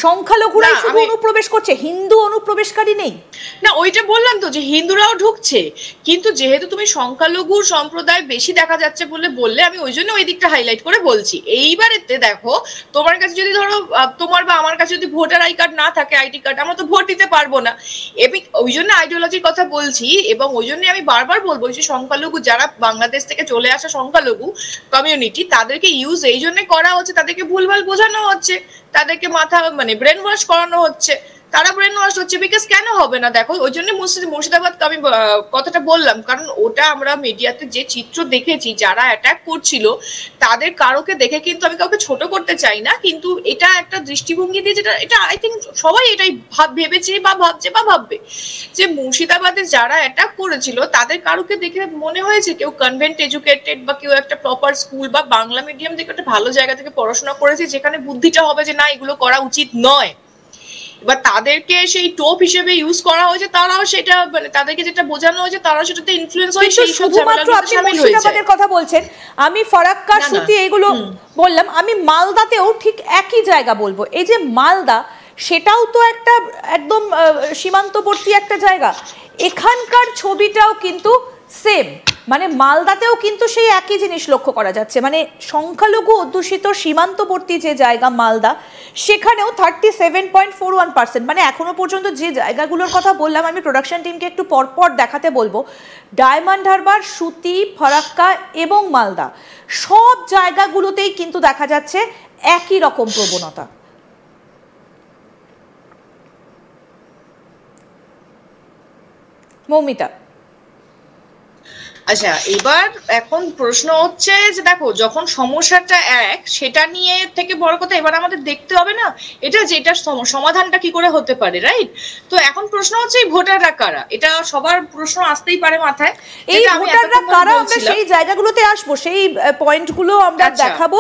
সংখ্যালঘুরাই শুধু অনুপ্রবেশ করছে, হিন্দু অনুপ্রবেশকারী নেই। না ওইটা বললাম তো যে হিন্দুরাও ঢুকছে, কিন্তু যেহেতু তুমি সংখ্যালঘু সম্প্রদায় বেশি দেখা যাচ্ছে বললে আমি ওই জন্য ওই দিকটা হাইলাইট করে বলছি। এইবারেতে দেখো, তোমার কাছে যদি ধরো তোমার বা আমার কাছে যদি ভোটার আই কার্ড না থাকে, আইডি কার্ড, আমরা তো ভোট দিতে পারবো না। ওই জন্য আইডিওলজির কথা বলছি, এবং ওই জন্য আমি বারবার বলবো যে সংখ্যালঘু যারা বাংলাদেশ থেকে চলে আসা সংখ্যালঘু কমিউনিটি, তাদেরকে ইউজ এই জন্য করা হচ্ছে, তাদেরকে ভুলভাল বোঝানো হচ্ছে, তাদেরকে মাথা মানে ব্রেন ওয়াশ করানো হচ্ছে, তারা ব্রেন ওয়াশ হচ্ছে। বিকজ কেন হবে না, দেখো ওই জন্য মুর্শিদাবাদ আমি কথাটা বললাম, কারণ ওটা আমরা মিডিয়াতে যে চিত্র দেখেছি, যারা অ্যাটাক করছিল তাদের কারোকে দেখে কিন্তু আমি কাউকে ছোট করতে চাই না, কিন্তু এটা একটা দৃষ্টিভঙ্গি দিয়ে যেটা এটা আই থিঙ্ক সবাই এটাই ভেবেছে বা ভাবছে বা ভাববে, যে মুর্শিদাবাদে যারা অ্যাটাক করেছিল তাদের কারোকে দেখে মনে হয়েছে কেউ কনভেন্ট এডুকেটেড বা কেউ একটা প্রপার স্কুল বা বাংলা মিডিয়াম থেকে একটা ভালো জায়গা থেকে পড়াশোনা করেছে, যেখানে বুদ্ধিটা হবে যে না এগুলো করা উচিত নয়। এবার তাদেরকে সেই টোপ হিসেবে ইউজ করা হয়েছে, তারাও সেটা মানে তাদেরকে যেটা বোঝানো হয়েছে তারাও সেটাতে ইনফ্লুয়েন্স হয়ে সেই সব শুধুমাত্র আপনি মুর্শিদাবাদের কথা বলছেন, আমি ফারাক্কা সুতি এগুলো বললাম, আমি মালদাতেও ঠিক একই জায়গা বলবো। এই যে মালদা, সেটাও তো একটা একদম সীমান্তবর্তী একটা জায়গা, এখানকার ছবিটাও কিন্তু সেম, মানে মালদাতেও কিন্তু সেই একই জিনিস লক্ষ্য করা যাচ্ছে। মানে সংখ্যালঘু অধ্যুষিত সীমান্তবর্তী যে জায়গা মালদা, সেখানেও 37.41%, মানে এখনো পর্যন্ত যে জায়গাগুলোর কথা বললাম, আমি প্রোডাকশন টিমকে একটু পরপর দেখাতে বলবো, ডায়মন্ড হারবার, সুতি, ফারাক্কা এবং মালদা, সব জায়গাগুলোতেই কিন্তু দেখা যাচ্ছে একই রকম প্রবণতা। মৌমিতা, আচ্ছা, এবার এখন প্রশ্ন হচ্ছে যে দেখো, যখন সমস্যাটা এক, সেটা নিয়ে থেকে বড় কথা এবার আমাদের দেখতে হবে না এটা যে এটার সমাধানটা কি করে হতে পারে, রাইট? তো এখন প্রশ্ন হচ্ছে এই ভোটাররা কারা, এটা সবার প্রশ্ন আসতেই পারে মাথায়। এই ভোটাররা কারা, আমরা সেই জায়গাগুলোতে আসবো, সেই পয়েন্টগুলো আমরা দেখাবো,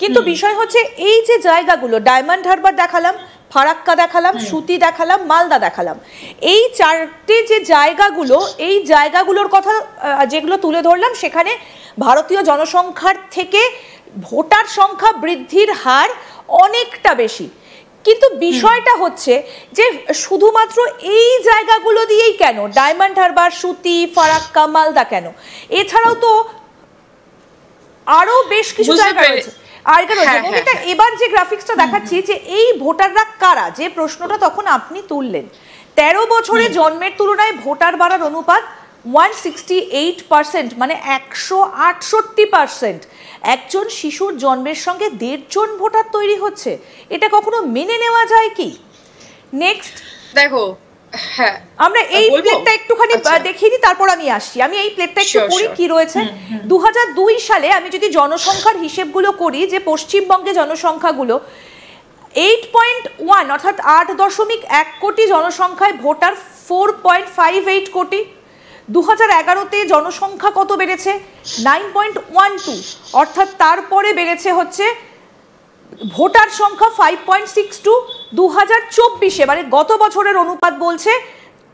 কিন্তু বিষয় হচ্ছে এই যে জায়গাগুলো, ডায়মন্ড হারবার দেখালাম, ফারাক্কা দেখালাম, সুতি দেখালাম, মালদা দেখালাম, এই চারটে যে জায়গাগুলো, এই জায়গাগুলোর কথা যেগুলো তুলে ধরলাম, সেখানে ভারতীয় জনসংখ্যার থেকে ভোটার সংখ্যা বৃদ্ধির হার অনেকটা বেশি। কিন্তু বিষয়টা হচ্ছে যে শুধুমাত্র এই জায়গাগুলো দিয়েই কেন, ডায়মন্ড হারবার, সুতি, ফারাক্কা, মালদা কেন, এছাড়াও তো আরো বেশ কিছু জায়গা রয়েছে। আর এবার যে গ্রাফিক্সটা দেখাচ্ছি, যে এই ভোটাররা কারা, যে প্রশ্নটা তখন আপনি তুললেন, 13 বছরে জন্মের তুলনায় ভোটার বাড়ার অনুপাত 168%, মানে 168%। একজন শিশুর জন্মের সঙ্গে 1.5 জন ভোটার তৈরি হচ্ছে, এটা কখনো মেনে নেওয়া যায় কি? নেক্সট দেখো, হ্যাঁ আমরা এই প্লেটটা একটুখানি দেখিয়ে দিই, তারপর আমি আসছি। আমি এই প্লেটটা একটু পড়ি কি রয়েছে। 2002 সালে আমি যদি জনসংখ্যার হিসেবগুলো করি, যে পশ্চিমবঙ্গে জনসংখ্যাগুলো 8.1 অর্থাৎ 8.1 কোটি জনসংখ্যায় ভোটার 4.58 কোটি। 2011-তে জনসংখ্যা কত বেড়েছে? 9.12, অর্থাৎ তারপরে বেড়েছে হচ্ছে ভোটার সংখ্যা 5.62। 2024-এ মানে গত বছরের অনুপাত বলছে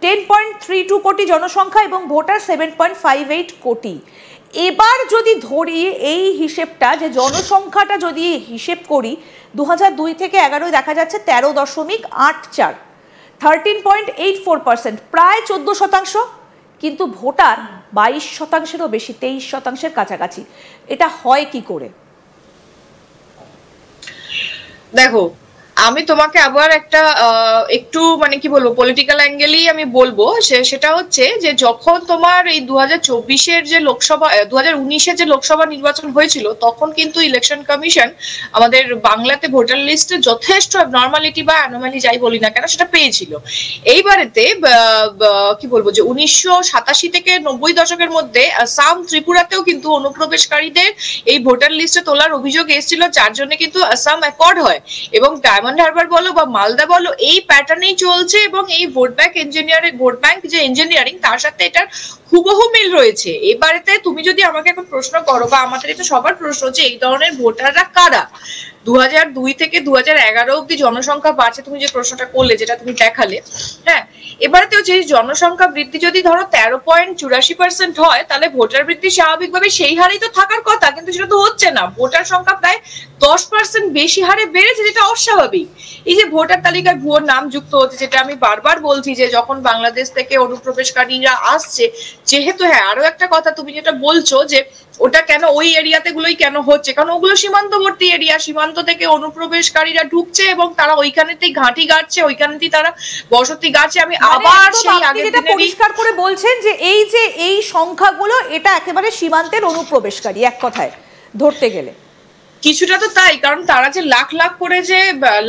10.32 কোটি জনসংখ্যা এবং ভোটার 7.58 কোটি। এবার যদি ধরি এই হিসেবটা, যে জনসংখ্যাটা যদি হিসেব করি, 2002 থেকে 11 দেখা যাচ্ছে 13.84, 13.84%, প্রায় 14%, কিন্তু ভোটার 22%-এরও বেশি, 23%-এর কাছাকাছি। এটা হয় কি করে? দেখো, আমি তোমাকে আবার একটা একটু মানে কি বলবো, পলিটিক্যাল অ্যাঙ্গেলই আমি বলবো, সেটা হচ্ছে যে যখন তোমার এই 2024-এর যে লোকসভা, 2019-এর যে লোকসভা নির্বাচন হয়েছিল, তখন কিন্তু ইলেকশন কমিশন আমাদের বাংলাতে ভোটার লিস্টে যথেষ্ট নর্মালিটি বা অ্যানোমালি যাই বলি না কেন সেটা পেয়েছিল। এইবারেতে কি বলবো, যে 1987 থেকে 90 দশকের মধ্যে আসাম, ত্রিপুরাতেও কিন্তু অনুপ্রবেশকারীদের এই ভোটার লিস্টে তোলার অভিযোগ এসেছিল, যার জন্য কিন্তু আসাম অ্যাকর্ড হয়। এবং ডায়মন্ড হারবার বলো বা মালদা বলো, এই প্যাটার্নেই চলছে, এবং এই ভোট ব্যাংক যে ইঞ্জিনিয়ারিং, তার সাথে এটার হুবহু মিল রয়েছে। এবারেতে তুমি যদি আমাকে এখন প্রশ্ন করো, বা আমাদের এটা সবার প্রশ্ন, যে এই ধরনের ভোটাররা কারা, 2002 থেকে 2011 অব্দি জনসংখ্যা বাড়ছে, তুমি যে প্রশ্নটা করলে, যেটা তুমি দেখালে, হ্যাঁ, এবারেতেও যে জনসংখ্যা বৃদ্ধি যদি ধরো 13.84% হয়, তাহলে ভোটার বৃদ্ধি স্বাভাবিকভাবে সেই হারেই তো থাকার কথা, কিন্তু সেটা তো হচ্ছে না। ভোটার সংখ্যা প্রায় 10% বেশি হারে বেড়েছে, যেটা অস্বাভাবিক। এই যে ভোটার তালিকায় ভুয়ো নাম যুক্ত হচ্ছে, যেটা আমি বারবার বলছি যে যখন বাংলাদেশ থেকে অনুপ্রবেশকারীরা আসছে, যেহেতু হ্যাঁ আরো একটা কথা তুমি যেটা বলছো যে ওটা কেন ওই এরিয়াতে গুলোই কেন হচ্ছে, কারণ ওগুলো সীমান্তবর্তী এরিয়া, সীমান্ত থেকে অনুপ্রবেশকারীরা ঢুকছে এবং তারা ওইখানেতেই ঘাঁটি গাড়ছে, ওইখানেতেই তারা বসতি গাড়ছে। আমি আবার সেই আগের দিনের পরিষ্কার করে বলছেন যে এই সংখ্যাগুলো এটা একেবারে সীমান্তের অনুপ্রবেশকারী, এক কথায় ধরতে গেলে কিছুটা তো তাই, কারণ তারা যে লাখ লাখ করে যে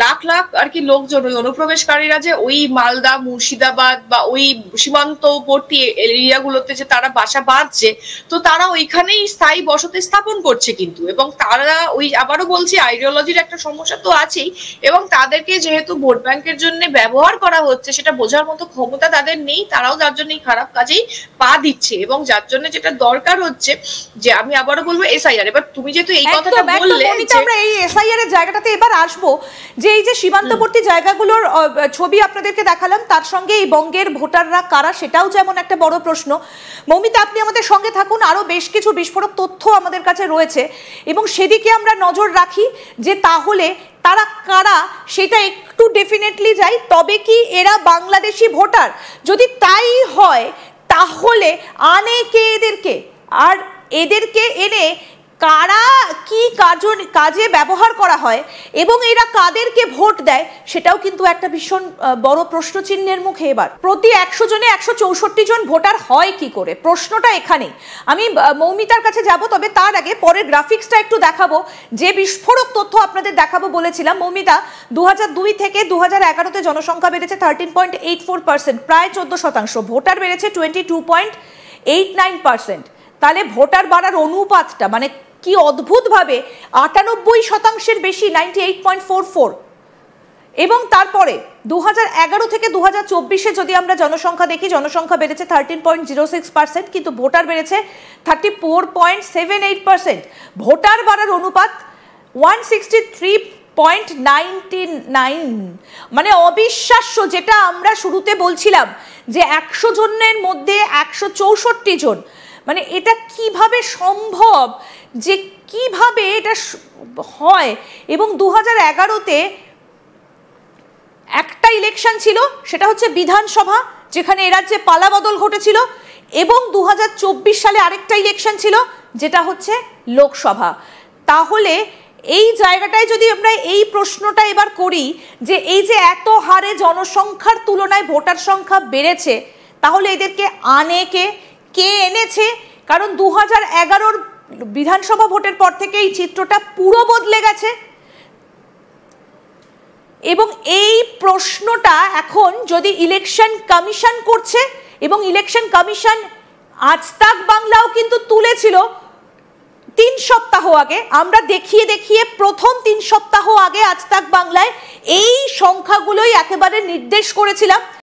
লাখ লাখ আর কি লোকজন, ওই অনুপ্রবেশকারীরা যে ওই মালদা, মুর্শিদাবাদ বা ওই সীমান্তবর্তী এরিয়াগুলোতে যে তারা বাসা বাঁধছে, তো তারা ওইখানেই স্থায়ী বসতি স্থাপন করছে কিন্তু। এবং তারা ওই, আবারও বলছি, আইডিওলজির একটা সমস্যা তো আছেই, এবং তাদেরকে যেহেতু ভোট ব্যাংকের জন্য ব্যবহার করা হচ্ছে, সেটা বোঝার মতো ক্ষমতা তাদের নেই, তারাও যার জন্য খারাপ কাজেই পা দিচ্ছে। এবং যার জন্য যেটা দরকার হচ্ছে যে, আমি আবারও বলবো এসআইআর। এবার তুমি যেহেতু এই কথাটা বললে, আমরা এই এসআইআর এর জায়গাটাতে এবার আসবো, যে এই যে সীমান্তবর্তী জায়গাগুলোর ছবি আপনাদেরকে দেখালাম, তার সঙ্গে এই বঙ্গের ভোটাররা কারা, সেটাও যেমন একটা বড় প্রশ্ন। মৌমিতা, আপনি আমাদের সঙ্গে থাকুন, আরো বেশ কিছু বিস্ফোরক তথ্য আমাদের কাছে রয়েছে এবং সেদিকে আমরা নজর রাখি যে তাহলে তারা কারা সেটা একটু ডেফিনেটলি যাই, তবে কি এরা বাংলাদেশি ভোটার? যদি তাই হয় তাহলে আনে কে এদেরকে, আর এদেরকে এনে কারা কি কাজে ব্যবহার করা হয় এবং এরা কাদেরকে ভোট দেয়, সেটাও কিন্তু একটা ভীষণ বড় প্রশ্নচিহ্নের মুখে। এবার প্রতি 100 জনে 164 জন ভোটার হয় কি করে, প্রশ্নটা এখানেই। আমি মৌমিতার কাছে যাব, তবে তার আগে পরের গ্রাফিক্সটা একটু দেখাবো, যে বিস্ফোরক তথ্য আপনাদের দেখাবো বলেছিলাম। মৌমিতা, 2002 থেকে 2011-তে জনসংখ্যা বেড়েছে 13.84%, প্রায় 14%। ভোটার বেড়েছে 22.89%। তাহলে ভোটার বাড়ার অনুপাতটা মানে কি অদ্ভুতভাবে 98%-এর বেশি, 98.44। এবং তারপরে 2011 থেকে 2024-এ যদি আমরা জনসংখ্যা দেখি, জনসংখ্যা বেড়েছে 13.06%, কিন্তু ভোটার বেড়েছে 34.78%। ভোটার বাড়ার অনুপাত 163.99, মানে অবিশ্বাস্য। যেটা আমরা শুরুতে বলছিলাম যে 100 জনের মধ্যে 164 জন, মানে এটা কিভাবে সম্ভব, যে কিভাবে এটা হয়। এবং 2011-তে একটা ইলেকশন ছিল, সেটা হচ্ছে বিধানসভা, যেখানে এ রাজ্যে পালাবদল ঘটেছিল, এবং 2024 সালে আরেকটা ইলেকশন ছিল, যেটা হচ্ছে লোকসভা। তাহলে এই জায়গাটায় যদি আমরা এই প্রশ্নটা এবার করি যে এই যে এত হারে জনসংখ্যার তুলনায় ভোটার সংখ্যা বেড়েছে, তাহলে এদেরকে আনে কে, কে এনেছে? কারণ 2011-র বিধানসভা ভোটের পর থেকে এই চিত্রটা পুরো বদলে গেছে। এবং এই প্রশ্নটা এখন যদি ইলেকশন কমিশন করছে, এবং ইলেকশন কমিশন আজ তাক বাংলাও কিন্তু তুলেছিল 3 সপ্তাহ আগে, আমরা দেখিয়ে প্রথম 3 সপ্তাহ আগে আজ তাক বাংলায় এই সংখ্যাগুলোই একেবারে নির্দেশ করেছিলাম